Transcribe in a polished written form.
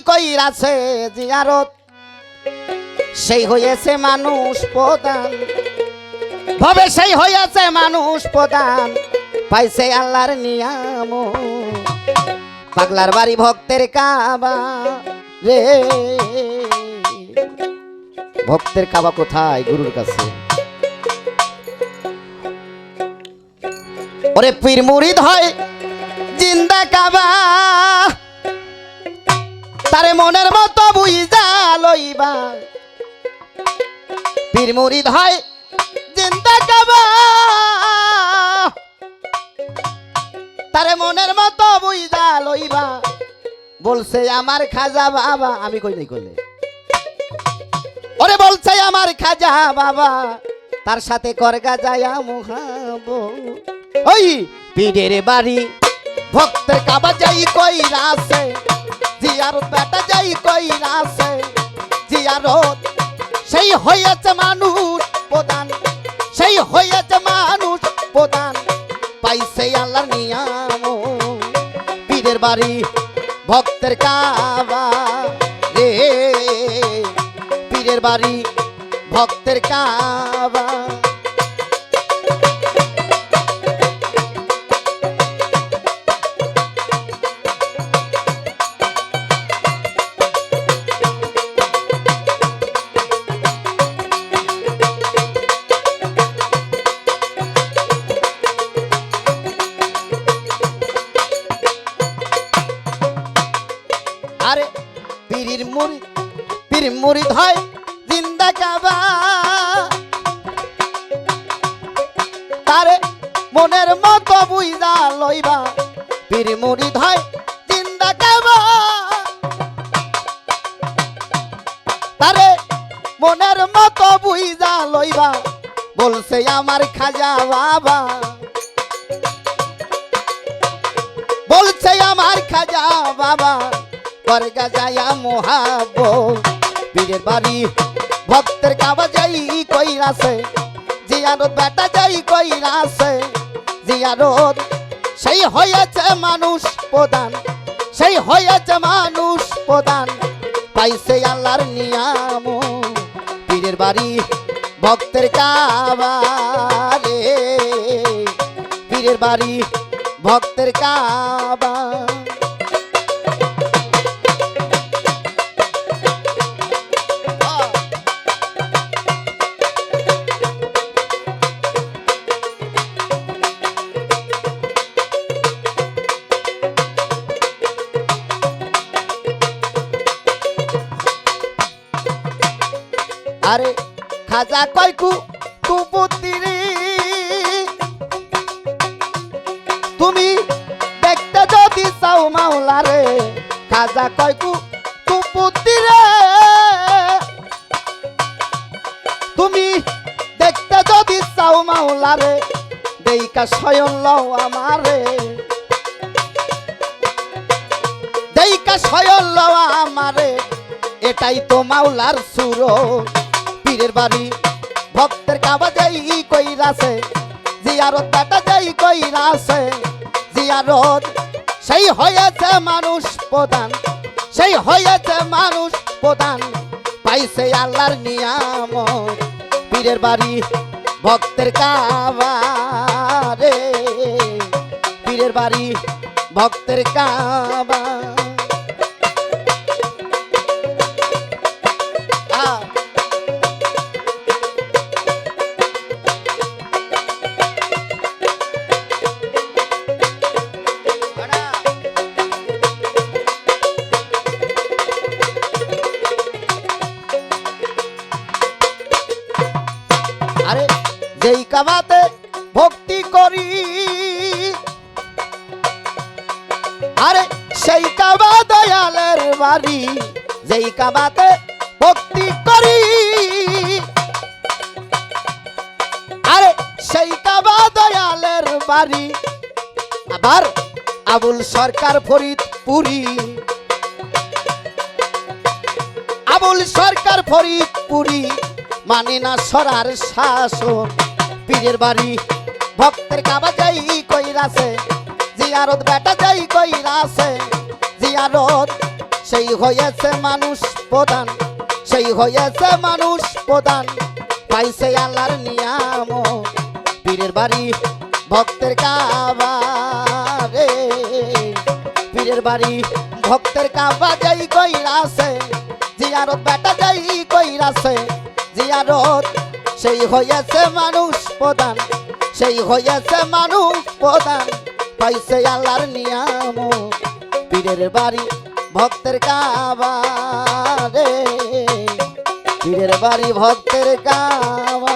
কইরাছে জিয়ারত সেই হয়েছে মানুষ প্রধান ভবে সেই হয়েছে মানুষ প্রধান পাইছে আল্লাহর নিয়াম পাগলার বাড়ি ভক্তের কাবা রে ভক্তের কাবা কোথায় গুরুর কাছে ওরে পীর মুরিদ হয় জিন্দা কাবা তারে মনের মতো বুঝা লইবা পীর মুরিদ হয় জিন্দা কাবা তারে মনের মতো বুঝা লইবা বলছে আমার খাজা বাবা আমি কই নাই করলে ওরে বলছে আমার খাজা বাবা তার সাথে করগা যায়া মুহাব ওই পীরের বাড়ি ভক্তের কাবা যাই কইরাছে জিয়ারত বেটা যাই কইরাছে জিয়ারত সেই হয়েছে মানুষ প্রধান সেই হয়েছে মানুষ প্রধান পাইছে আল্লাহর নিয়াম পীরের বাড়ি ভক্তের কাবা রে পীরের বাড়ি ভক্তের কাবা আরে পীর মুরিদ হয় জিন্দা কাবা তারে মনের মতো বুঝা লইবা পীর মুরিদ হয় জিন্দা কাবা তারে মনের মতো বুঝা লইবা বলছে আমার খাজা বাবা বলছে আমার খাজা বাবা করগা যায়া মোহাব পীরের বাড়ি ভক্তের কাবা যাই কইরাছে জিয়ারত বেটা যাই কইরাছে জিয়ারত সেই হয়েছে মানুষ প্রধান সেই হয়েছে মানুষ প্রধান পাইছে আল্লাহর নিয়াম পীরের বাড়ি ভক্তের কাবা রে পীরের বাড়ি ভক্তের কাবা আরে খাজা কয়কু কুপুত্রি তুমি দেখতে যদি চাও মাওলারে খাজা কয়কু কুপুত্রি তুমি দেখতে যদি চাও মাওলারে দেইকা স্বয়ং লও আমারে দেইকা স্বয়ং লও আমারে এটাই তো মাওলার সুর পীরের বাড়ি ভক্তের কাবা যাই কইরাছে জিয়ারত বেটা যাই কইরাছে জিয়ারত সেই হয়েছে মানুষ প্রধান সেই হয়েছে মানুষ প্রধান পাইছে আল্লাহর নিয়াম পীরের বাড়ি ভক্তের কাবা রে পীরের বাড়ি ভক্তের কাবা আরে যেই কাবাতে ভক্তি করি আরে সেই কাবা দয়ালের বাড়ি যেই কাবাতে ভক্তি করি আরে সেই কাবা দয়ালের বাড়ি আবার আবুল সরকার ফরিদপুরি আবুল সরকার ফরিদপুরি মানে না সরার শাসন পীরের বাড়ি ভক্তের কাবা যাই কইরাছে জিয়ারত বেটা যাই কইরাছে জিয়ারত সেই হয়েছে মানুষ প্রধান, সেই হয়েছে মানুষ প্রধান, পাইছে আল্লাহর নিয়াম। পীরের বাড়ি ভক্তের কাবা রে, পীরের বাড়ি ভক্তের কাবা যাই কইরাছে, জিয়ারত বেটা যাই কইরাছে জিয়ারত। সেই হয়েছে মানুষ প্রধান, সেই হয়েছে মানুষ প্রধান, পাইছে আল্লাহর নিয়াম। পীরের বাড়ি ভক্তের কাবা রে, পীরের বাড়ি ভক্তের কাবা।